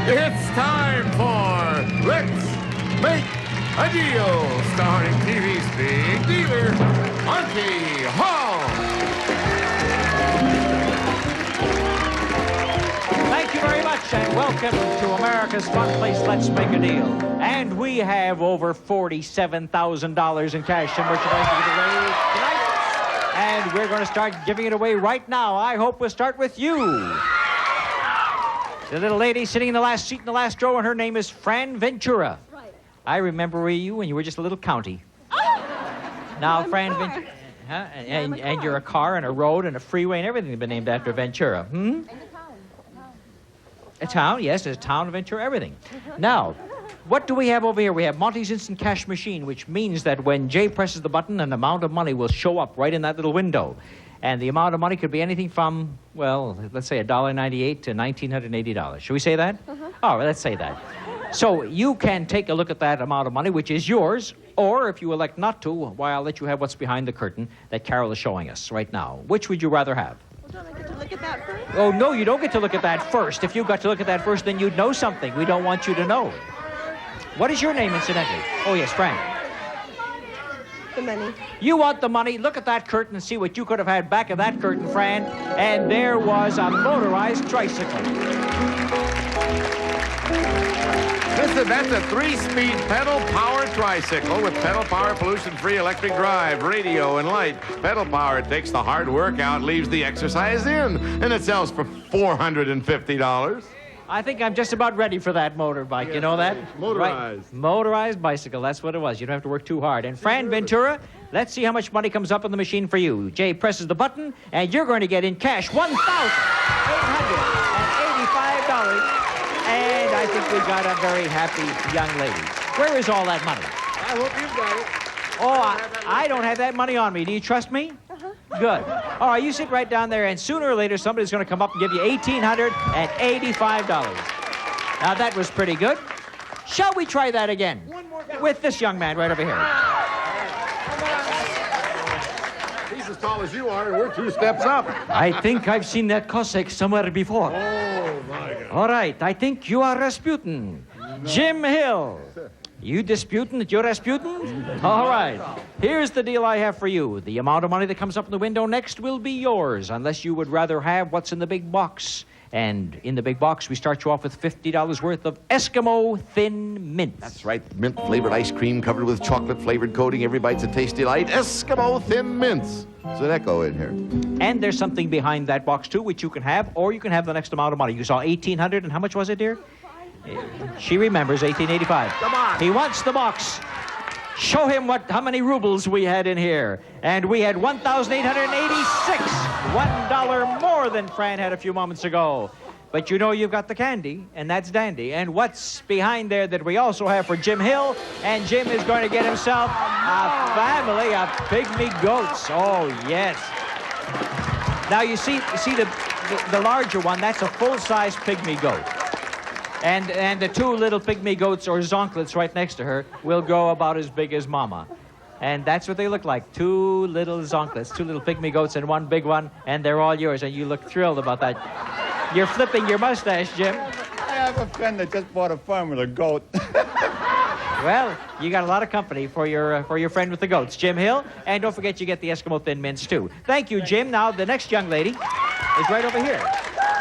It's time for Let's Make a Deal, starring TV's big dealer, Monty Hall. Thank you very much, and welcome to America's fun place, Let's Make a Deal. And we have over $47,000 in cash and merchandise to give away tonight. And we're going to start giving it away right now. I hope we'll start with you. The little lady sitting in the last seat in the last row, and her name is Fran Ventura. Right. I remember you when you were just a little county. Now, Fran Ventura. Huh? And you're a car and a road and a freeway and everything has been named after Ventura. And a town. A town, yes, there's a town of Ventura, everything. Now, what do we have over here? We have Monty's Instant Cash Machine, which means that when Jay presses the button, an amount of money will show up right in that little window. And the amount of money could be anything from, well, let's say $1.98 to $1,980. Should we say that? All right, let's say that. So you can take a look at that amount of money, which is yours, or if you elect not to, why, I'll let you have what's behind the curtain that Carol is showing us right now. Which would you rather have? Well, don't I get to look at that first? Oh, no, you don't get to look at that first. If you got to look at that first, then you'd know something. We don't want you to know. What is your name, incidentally? Oh, yes, Frank. The money. You want the money? Look at that curtain and see what you could have had back of that curtain, Fran. And there was a motorized tricycle. Listen, that's a 3-speed pedal-powered tricycle with pedal-power, pollution-free electric drive, radio, and light. Pedal power, it takes the hard work out, leaves the exercise in, and it sells for $450. I think I'm just about ready for that motorbike. You know that? Motorized. Right. Motorized bicycle. That's what it was. You don't have to work too hard. And Fran Ventura, let's see how much money comes up in the machine for you. Jay presses the button, and you're going to get in cash $1,885. And I think we got a very happy young lady. Where is all that money? I hope you've got it. Oh, I don't have that money on me. Do you trust me? Good. All right, you sit right down there, and sooner or later, somebody's going to come up and give you $1,885. Now, that was pretty good. Shall we try that again? One more time. With this young man right over here. He's as tall as you are, and we're 2 steps up. I think I've seen that Cossack somewhere before. Oh, my God. All right, I think you are Rasputin. No. Jim Hill. You disputing that you're Rasputin? All right. Here's the deal I have for you. The amount of money that comes up in the window next will be yours, unless you would rather have what's in the big box. And in the big box, we start you off with $50 worth of Eskimo Thin Mints. That's right. Mint-flavored ice cream covered with chocolate-flavored coating. Every bite's a tasty delight. Eskimo Thin Mints. There's an echo in here. And there's something behind that box, too, which you can have, or you can have the next amount of money. You saw $1,800, and how much was it, dear? She remembers $1,885. Come on. He wants the box. Show him how many rubles we had in here. And we had $1,886. $1 more than Fran had a few moments ago. But you know you've got the candy, and that's dandy. And what's behind there that we also have for Jim Hill? And Jim is going to get himself a family of pygmy goats. Oh, yes. Now, you see the larger one, that's a full-size pygmy goat. And the 2 little pygmy goats, or zonklets, right next to her, will grow about as big as Mama. And that's what they look like, 2 little zonklets, 2 little pygmy goats and 1 big one, and they're all yours, and you look thrilled about that. You're flipping your mustache, Jim. I have a friend that just bought a farm with a goat. Well, you got a lot of company for your friend with the goats, Jim Hill. And don't forget you get the Eskimo Thin Mints, too. Thank you, Jim. Now, the next young lady is right over here.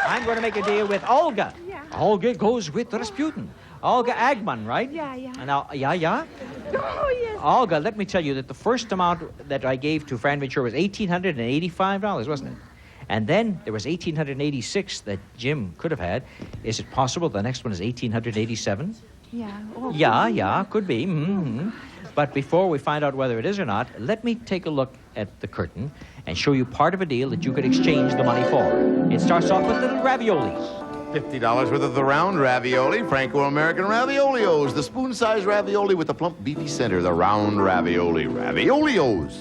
I'm going to make a deal with Olga. Olga goes with Rasputin. Olga Agman, right? Yeah. Now, yeah? Oh, yes. Olga, let me tell you that the first amount that I gave to Fran Ventura was $1,885, wasn't it? And then there was $1,886 that Jim could have had. Is it possible the next one is $1,887? Yeah. Oh, Yeah, could be. Mm-hmm. But before we find out whether it is or not, let me take a look at the curtain and show you part of a deal that you could exchange the money for. It starts off with little raviolis. $50 worth of the round ravioli, Franco-American raviolios. The spoon-sized ravioli with the plump, beefy center, the round ravioli. Raviolios.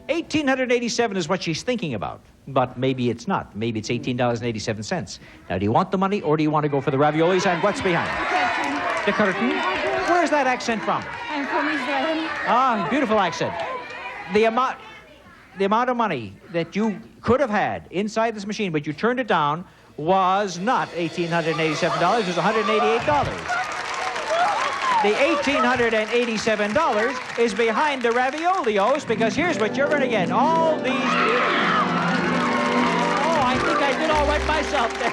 $1,887 is what she's thinking about. But maybe it's not. Maybe it's $18.87. Now, do you want the money, or do you want to go for the raviolis? And what's behind it? The curtain. Where's that accent from? I'm from Israel. Ah, beautiful accent. The amount of money that you could have had inside this machine, but you turned it down, was not $1,887. It was $188. The $1,887 is behind the raviolios, because here's what you're going to get. All these... Oh, I think I did all right myself there.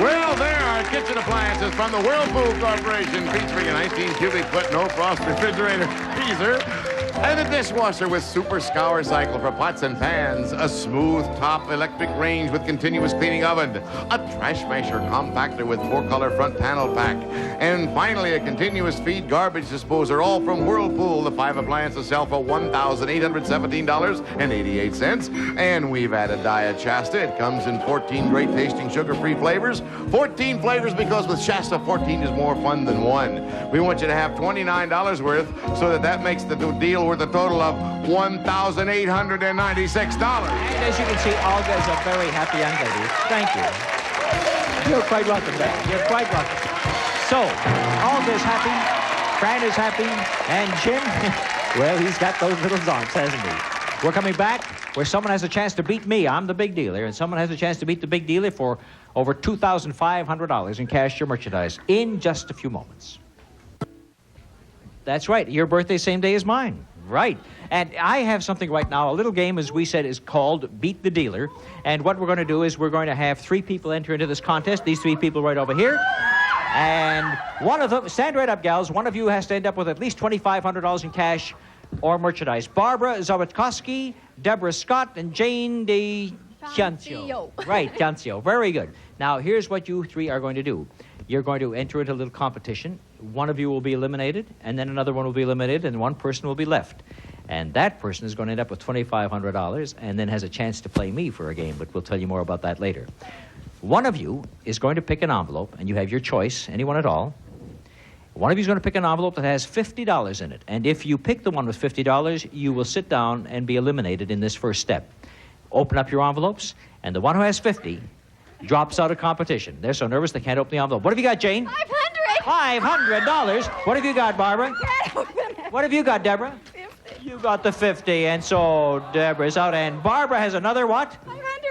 Well, there are kitchen appliances from the Whirlpool Corporation, featuring a 19 cubic foot no frost refrigerator freezer, and a dishwasher with super scour cycle for pots and pans, a smooth top electric range with continuous cleaning oven, a trash masher compactor with 4-color front panel pack, and finally a continuous feed garbage disposer, all from Whirlpool. The 5 appliances sell for $1,817.88, and we've added Diet Shasta. It comes in 14 great tasting sugar-free flavors. 14 flavors, because with Shasta, 14 is more fun than 1. We want you to have $29 worth, so that makes the deal worth a total of $1,896. And as you can see, Olga is a very happy young lady. Thank you. You're quite welcome, Dan. You're quite welcome. So, Olga's happy, Fran is happy, and Jim, well, he's got those little zonks, hasn't he? We're coming back where someone has a chance to beat me. I'm the big dealer, and someone has a chance to beat the big dealer for over $2,500 in cash or merchandise in just a few moments. That's right. Your birthday same day as mine. Right. And I have something right now, a little game, as we said, is called Beat the Dealer. And what we're going to do is we're going to have 3 people enter into this contest. These 3 people right over here. And one of them, stand right up, gals. One of you has to end up with at least $2,500 in cash or merchandise. Barbara Zawadzki, Deborah Scott, and Jane de Ciancio. Right, Ciancio. Very good. Now, here's what you 3 are going to do. You're going to enter into a little competition. One of you will be eliminated, and then another one will be eliminated, and one person will be left. And that person is going to end up with $2,500 and then has a chance to play me for a game, but we'll tell you more about that later. One of you is going to pick an envelope, and you have your choice, anyone at all. One of you is going to pick an envelope that has $50 in it. And if you pick the one with $50, you will sit down and be eliminated in this first step. Open up your envelopes, and the one who has 50 drops out of competition. They're so nervous they can't open the envelope. What have you got, Jane? $500. What have you got, Barbara? What have you got, Deborah? 50. You got the 50, and so Deborah's out, and Barbara has another what?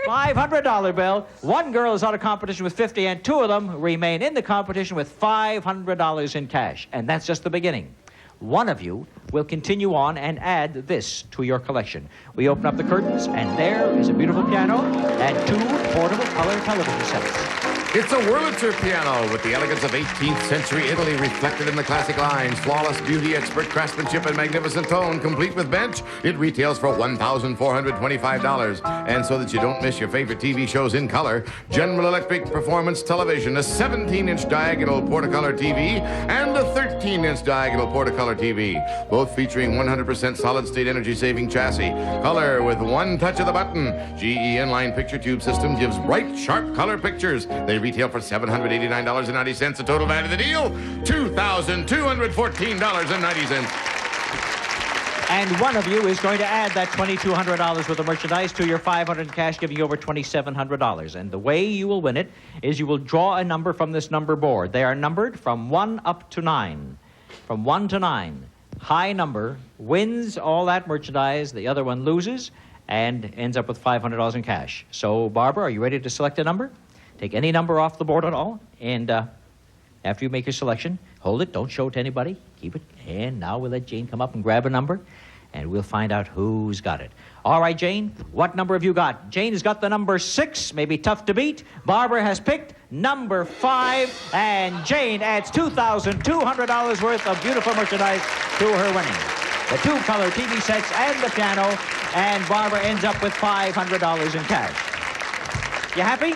$500 bill. One girl is out of competition with 50, and 2 of them remain in the competition with $500 in cash. And that's just the beginning. One of you will continue on and add this to your collection. We open up the curtains, and there is a beautiful piano and 2 portable color television sets. It's a Wurlitzer piano with the elegance of 18th century Italy reflected in the classic lines. Flawless beauty, expert craftsmanship, and magnificent tone, complete with bench. It retails for $1,425. And so that you don't miss your favorite TV shows in color, General Electric Performance Television, a 17-inch diagonal Portacolor TV and a 13-inch diagonal Portacolor TV, both featuring 100% solid-state energy-saving chassis. Color with one touch of the button. GE inline picture tube system gives bright, sharp color pictures. They retail for $789.90. The total value of the deal, $2,214.90. And one of you is going to add that $2,200 worth of merchandise to your $500 in cash, giving you over $2,700. And the way you will win it is you will draw a number from this number board. They are numbered from 1 up to 9. From 1 to 9. High number wins all that merchandise. The other one loses and ends up with $500 in cash. So, Barbara, are you ready to select a number? Take any number off the board at all, and after you make your selection, hold it, don't show it to anybody, keep it, and now we'll let Jane come up and grab a number, and we'll find out who's got it. All right, Jane, what number have you got? Jane has got the number 6, maybe tough to beat. Barbara has picked number 5, and Jane adds $2,200 worth of beautiful merchandise to her winnings. The 2-color TV sets and the piano, and Barbara ends up with $500 in cash. You happy?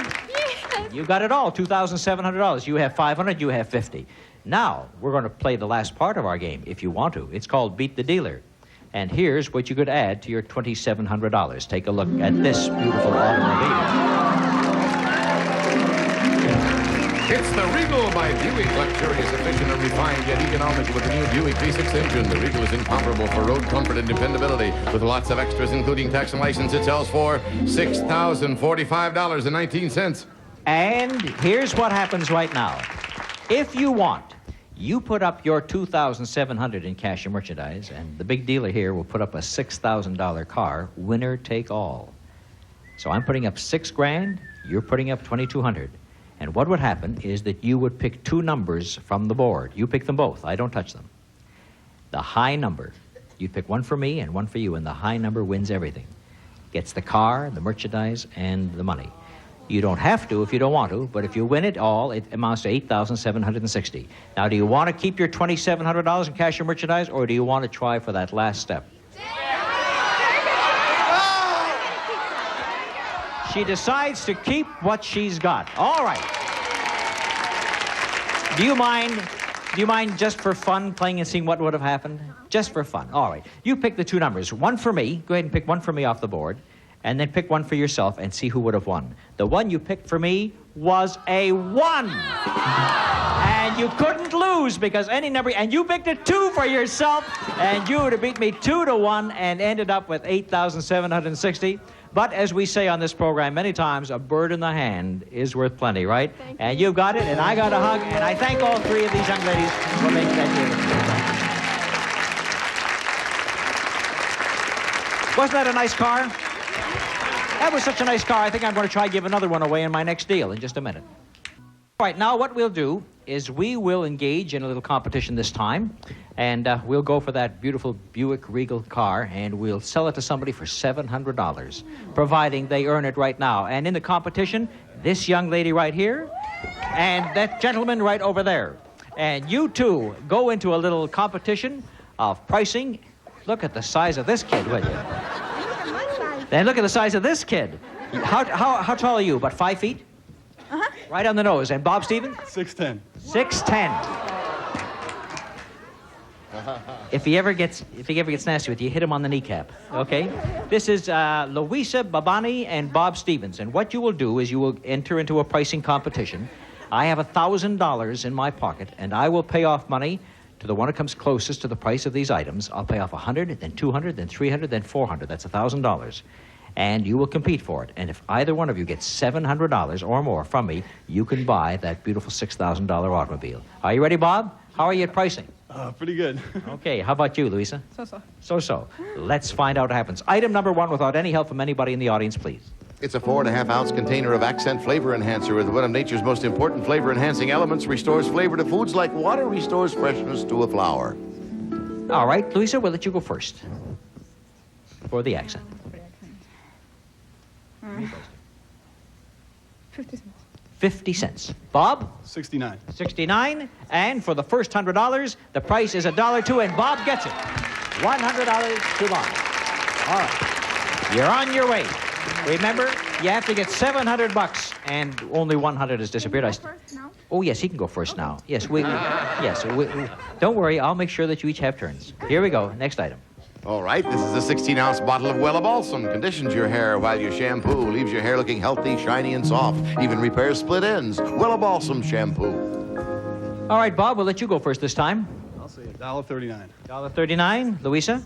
You got it all, $2,700. You have $500, you have $50. Now, we're going to play the last part of our game, if you want to. It's called Beat the Dealer. And here's what you could add to your $2,700. Take a look at this beautiful automobile. It's the Regal by Buick. Luxurious, efficient, and refined, yet economical with the new Buick V6 engine. The Regal is incomparable for road comfort and dependability. With lots of extras, including tax and license, it sells for $6,045.19. And here's what happens right now. If you want, you put up your $2,700 in cash and merchandise, and the big dealer here will put up a $6,000 car, winner take all. So I'm putting up $6 grand, You're putting up $2,200. And what would happen is that you would pick two numbers from the board. You pick them both. I don't touch them. The high number, you pick one for me and one for you, and the high number wins everything. Gets the car, the merchandise, and the money. You don't have to if you don't want to, but if you win it all, it amounts to $8,760. Now, do you want to keep your $2,700 in cash or merchandise, or do you want to try for that last step? She decides to keep what she's got. All right. Do you mind just for fun playing and seeing what would have happened? Just for fun. All right. You pick the two numbers. One for me. Go ahead and pick one for me off the board. And then pick one for yourself and see who would have won. The one you picked for me was a 1. And you couldn't lose because any number... And you picked a 2 for yourself, and you would have beat me 2-1 and ended up with $8,760. But as we say on this program many times, a bird in the hand is worth plenty, right? And you've got it, and I got a hug, and I thank all three of these young ladies for making that deal. Wasn't that a nice car? That was such a nice car, I think I'm going to try to give another one away in my next deal in just a minute. All right, now what we'll do is we will engage in a little competition this time, and we'll go for that beautiful Buick Regal car, and we'll sell it to somebody for $700, providing they earn it right now. And in the competition, this young lady right here, and that gentleman right over there. And you two go into a little competition of pricing. Look at the size of this kid, will you? And look at the size of this kid. How tall are you? About 5 feet? Uh-huh. Right on the nose. And Bob Stevens? 6'10". 6'10". If he ever gets nasty with you, hit him on the kneecap. Okay? This is Louisa Babani and Bob Stevens. And what you will do is you will enter into a pricing competition. I have $1,000 in my pocket, and I will pay off money to the one who comes closest to the price of these items. I'll pay off $100, then $200, then $300, then $400. That's $1,000. And you will compete for it. And if either one of you gets $700 or more from me, you can buy that beautiful $6,000 automobile. Are you ready, Bob? How are you at pricing? Pretty good. Okay, how about you, Louisa? So-so. So-so. Let's find out what happens. Item number 1, without any help from anybody in the audience, please. It's a 4.5-ounce container of Accent Flavor Enhancer with one of nature's most important flavor-enhancing elements, restores flavor to foods like water restores freshness to a flower. All right, Louisa, we'll let you go first for the accent. 50 cents. 50 cents. Bob? 69. 69. And for the first $100, the price is $1.02, and Bob gets it. $100 to Bob. All right. You're on your way. Remember, you have to get $700, and only 100 has disappeared. Oh, yes, he can go first now. Yes, don't worry, I'll make sure that you each have turns. Here we go. Next item. All right, this is a 16-ounce bottle of Wella Balsam. Conditions your hair while you shampoo. Leaves your hair looking healthy, shiny, and soft. Even repairs split ends. Wella Balsam shampoo. All right, Bob, we'll let you go first this time. I'll say $1.39. $1.39. Louisa?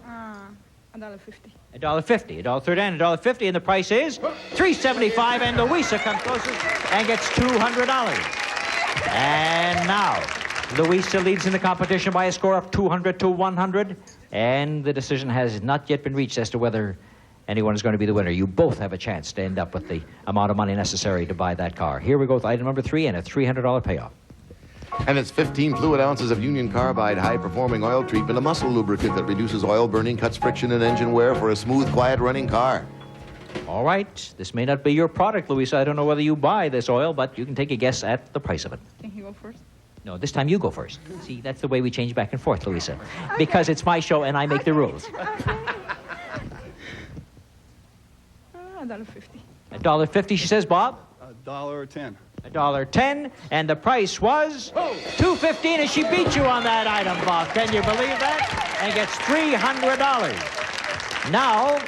$1.50. $1.50. $1.39, $1.50, and the price is $3.75, and Louisa comes closest and gets $200. And now, Louisa leads in the competition by a score of 200 to 100, and the decision has not yet been reached as to whether anyone is going to be the winner. You both have a chance to end up with the amount of money necessary to buy that car. Here we go with item number 3 and a $300 payoff. And it's 15 fluid ounces of Union Carbide high-performing oil treatment, a muscle lubricant that reduces oil burning, cuts friction and engine wear for a smooth, quiet-running car. All right. This may not be your product, Louisa. I don't know whether you buy this oil, but you can take a guess at the price of it. Can he go first? No, this time you go first. See, that's the way we change back and forth, Louisa. Okay. Because it's my show and I make the rules. $1.50. $1.50, she says, Bob? $1.10. $1.10, and the price was $2.15, and she beat you on that item, Bob. Can you believe that? And gets $300. Now,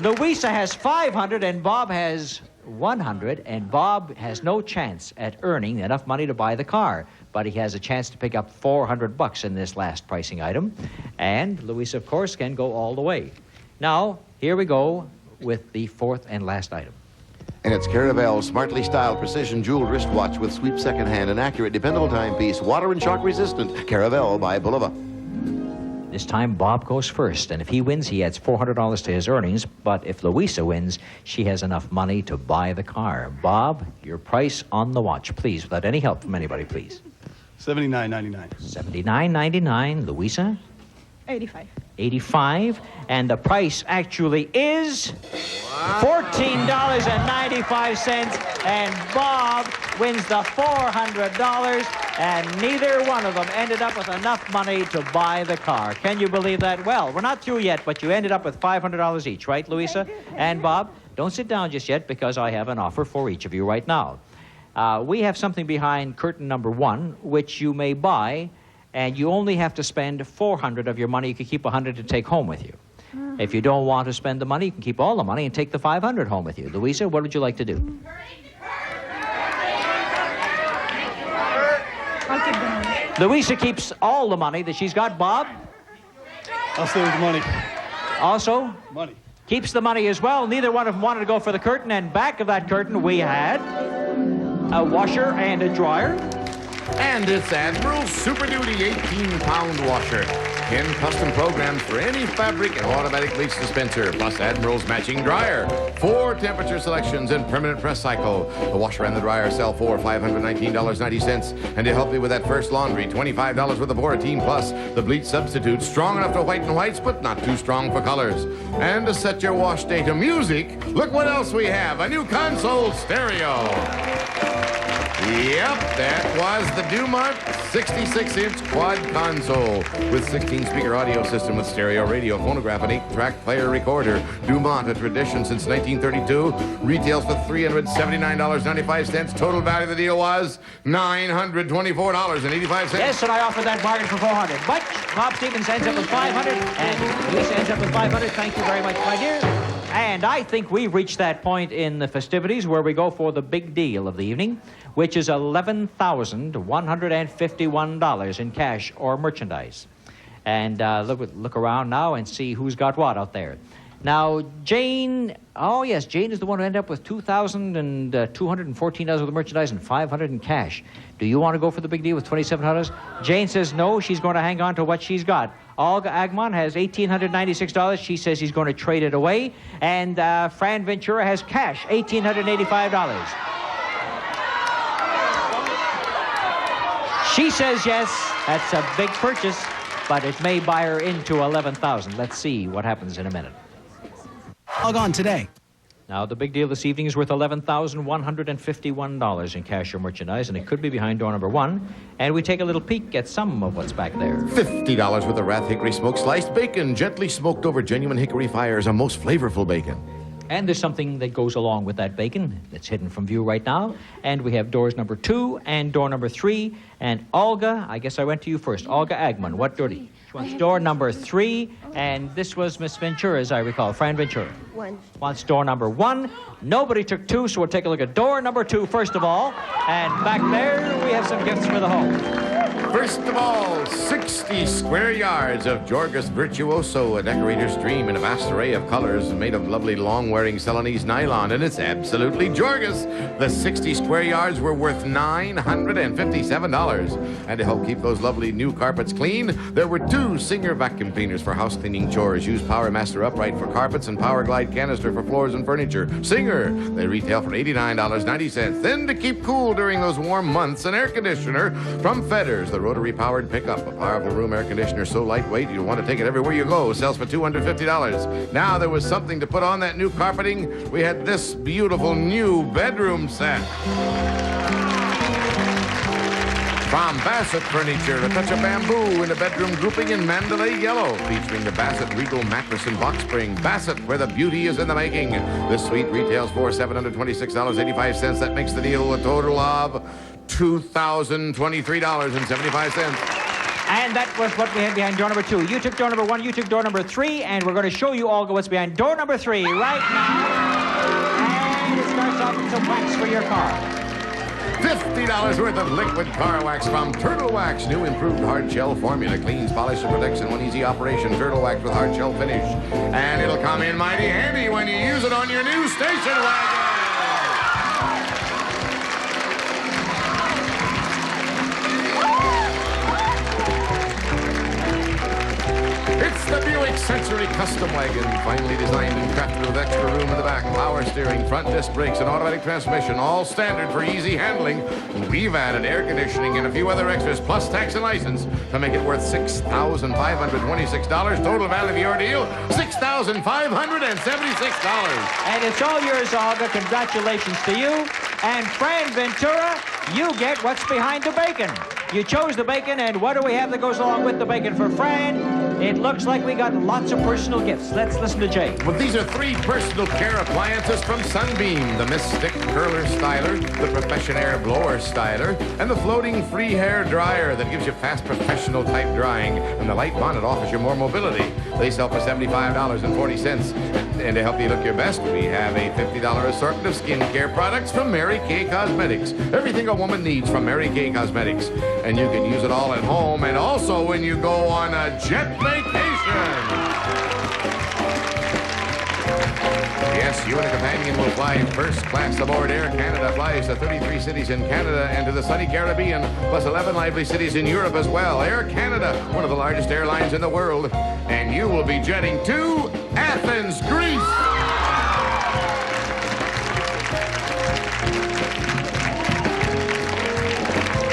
Louisa has $500, and Bob has $100, and Bob has no chance at earning enough money to buy the car, but he has a chance to pick up $400 in this last pricing item, and Louisa, of course, can go all the way. Now, here we go with the fourth and last item. And it's Caravel's smartly styled precision jeweled wristwatch with sweep second hand and accurate, dependable timepiece, water and shock resistant. Caravel by Bulova. This time, Bob goes first, and if he wins, he adds $400 to his earnings. But if Louisa wins, she has enough money to buy the car. Bob, your price on the watch, please, without any help from anybody, please. $79.99. $79.99. Louisa? 85. 85, and the price actually is $14.95, and Bob wins the $400, and neither one of them ended up with enough money to buy the car. Can you believe that? Well, we're not through yet, but you ended up with $500 each, right, Louisa and Bob? Don't sit down just yet, because I have an offer for each of you right now. We have something behind curtain number 1, which you may buy, and you only have to spend $400 of your money. You can keep $100 to take home with you. If you don't want to spend the money, you can keep all the money and take the $500 home with you. Louisa, what would you like to do? I'll keep the money. Louisa keeps all the money that she's got. Bob? I'll stay with the money. Also? Money. Keeps the money as well. Neither one of them wanted to go for the curtain, and back of that curtain we had a washer and a dryer. And it's Admiral's Super Duty 18-pound washer. 10 custom programs for any fabric and automatic bleach dispenser, plus Admiral's matching dryer. 4 temperature selections and permanent press cycle. The washer and the dryer sell for $519.90. And to help you with that first laundry, $25 worth of Boratine, plus the bleach substitute, strong enough to whiten whites, but not too strong for colors. And to set your wash day to music, look what else we have, a new console stereo. Yep, that was the Dumont 66-inch quad console with 16-speaker audio system with stereo, radio, phonograph, and 8-track player recorder. Dumont, a tradition since 1932, retails for $379.95. Total value of the deal was $924.85. Yes, and I offered that bargain for $400. But Bob Stevens ends up with $500, and Louisa ends up with $500. Thank you very much, my dear. And I think we've reached that point in the festivities where we go for the big deal of the evening, which is $11,151 in cash or merchandise. And look around now and see who's got what out there. Now, Jane, oh yes, Jane is the one who ended up with $2,214 worth of merchandise and $500 in cash. Do you want to go for the big deal with $2,700? Jane says no, she's going to hang on to what she's got. Olga Agmon has $1,896. She says she's going to trade it away. And Fran Ventura has cash, $1,885. She says yes, that's a big purchase, but it may buy her into $11,000. Let's see what happens in a minute. Log on today. Now, the big deal this evening is worth $11,151 in cash or merchandise, and it could be behind door number 1. And we take a little peek at some of what's back there. $50 worth of Wrath Hickory smoked sliced bacon, gently smoked over genuine hickory fires, a most flavorful bacon. And there's something that goes along with that bacon that's hidden from view right now. And we have doors number 2 and door number 3. And Olga, I guess I went to you first. Olga Agmon, what door do you? She wants door number 3, and this was Miss Ventura, as I recall, Fran Ventura. 1. Wants door number 1. Nobody took 2, so we'll take a look at door number 2 first of all. And back there, we have some gifts for the home. First of all, 60 square yards of Jorgus Virtuoso, a decorator's dream in a vast array of colors made of lovely long-wearing Celanese nylon, and it's absolutely Jorgus. The 60 square yards were worth $957. And to help keep those lovely new carpets clean, there were 2 Singer vacuum cleaners for house cleaning chores. Use Power Master Upright for carpets and Power Glide canister for floors and furniture. Singer, they retail for $89.90. Then to keep cool during those warm months, an air conditioner from Fedders, the rotary-powered pickup, a powerful room air conditioner so lightweight you'll want to take it everywhere you go, sells for $250. Now there was something to put on that new carpeting. We had this beautiful new bedroom set. From Bassett Furniture, a touch of bamboo in a bedroom grouping in Mandalay yellow, featuring the Bassett Regal mattress and box spring. Bassett, where the beauty is in the making. This suite retails for $726.85. That makes the deal a total of $2,023.75. And that was what we had behind door number 2. You took door number 1, you took door number 3, and we're going to show you all what's behind door number 3 right now. And it starts off with some wax for your car. $50 worth of liquid car wax from Turtle Wax. New improved hard shell formula. Cleans, polishes, and protects in one easy operation. Turtle Wax with hard shell finish. And it'll come in mighty handy when you use it on your new station wagon. sensory custom wagon, finely designed and crafted with extra room in the back, power steering, front disc brakes, and automatic transmission, all standard for easy handling. We've added air conditioning and a few other extras, plus tax and license, to make it worth $6,526. Total value of your deal, $6,576. And it's all yours, Olga. Congratulations to you. And Fran Ventura, you get what's behind the bacon. You chose the bacon, and what do we have that goes along with the bacon for Fran? It looks like we got lots of personal gifts. Let's listen to Jay. Well, these are 3 personal care appliances from Sunbeam. The Mystic Curler Styler, the Professionaire Blower Styler, and the Floating Free Hair Dryer that gives you fast professional type drying. And the Light Bonnet offers you more mobility. They sell for $75.40. And to help you look your best, we have a $50 assortment of skincare products from Mary Kay Cosmetics. Everything a woman needs from Mary Kay Cosmetics. And you can use it all at home and also when you go on a jet vacation. Yes, you and a companion will fly first class aboard Air Canada. Flies to 33 cities in Canada and to the sunny Caribbean, plus 11 lively cities in Europe as well. Air Canada, one of the largest airlines in the world. And you will be jetting to Athens, Greece.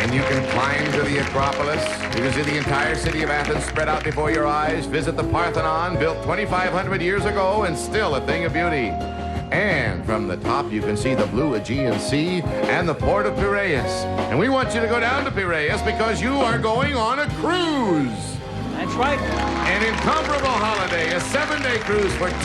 And you can climb to the Acropolis. You can see the entire city of Athens spread out before your eyes. Visit the Parthenon, built 2,500 years ago and still a thing of beauty. And from the top, you can see the blue Aegean Sea and the port of Piraeus. And we want you to go down to Piraeus because you are going on a cruise. That's right. An incomparable holiday, a 7-day cruise for 2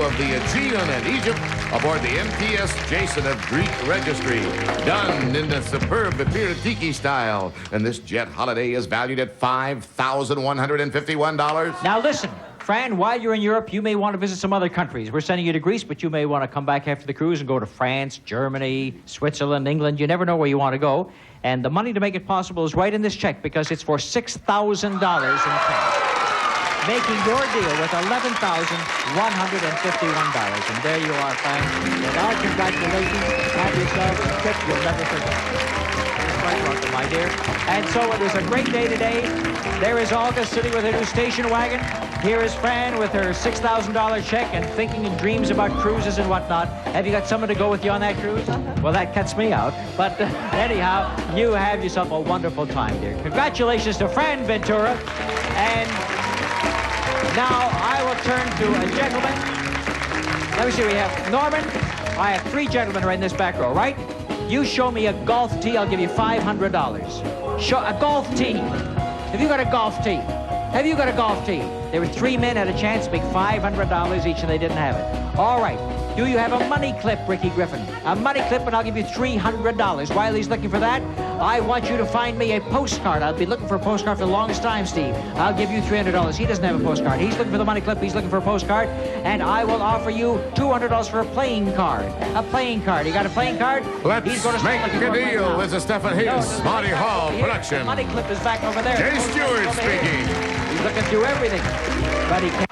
of the Aegean and Egypt aboard the MTS Jason of Greek Registry, done in the superb Piratiki style. And this jet holiday is valued at $5,151. Now listen, Fran, while you're in Europe, you may want to visit some other countries. We're sending you to Greece, but you may want to come back after the cruise and go to France, Germany, Switzerland, England. You never know where you want to go. And the money to make it possible is right in this check because it's for $6,000 in cash. Making your deal with $11,151. And there you are, Fran. With our congratulations, have yourself a trip you'll never forget. Quite welcome, my dear. And so it was a great day today. There is Olga sitting with her new station wagon. Here is Fran with her $6,000 check and thinking and dreams about cruises and whatnot. Have you got someone to go with you on that cruise? Well, that cuts me out. But anyhow, you have yourself a wonderful time, dear. Congratulations to Fran Ventura. And now I will turn to a gentleman. Let me see, we have Norman. I have 3 gentlemen right in this back row, right? You show me a golf tee, I'll give you $500. Show a golf tee. Have you got a golf tee? Have you got a golf tee? There were 3 men had a chance to make $500 each, and they didn't have it. All right. Do you have a money clip, Ricky Griffin? A money clip, and I'll give you $300. While he's looking for that, I want you to find me a postcard. I'll be looking for a postcard for the longest time, Steve. I'll give you $300. He doesn't have a postcard. He's looking for the money clip. He's looking for a postcard. And I will offer you $200 for a playing card. A playing card. You got a playing card? Let's make a deal. This is Stephen Hayes, Monty Hall production. The money clip is back over there. Jay Stewart speaking. He's looking through everything, but he can't.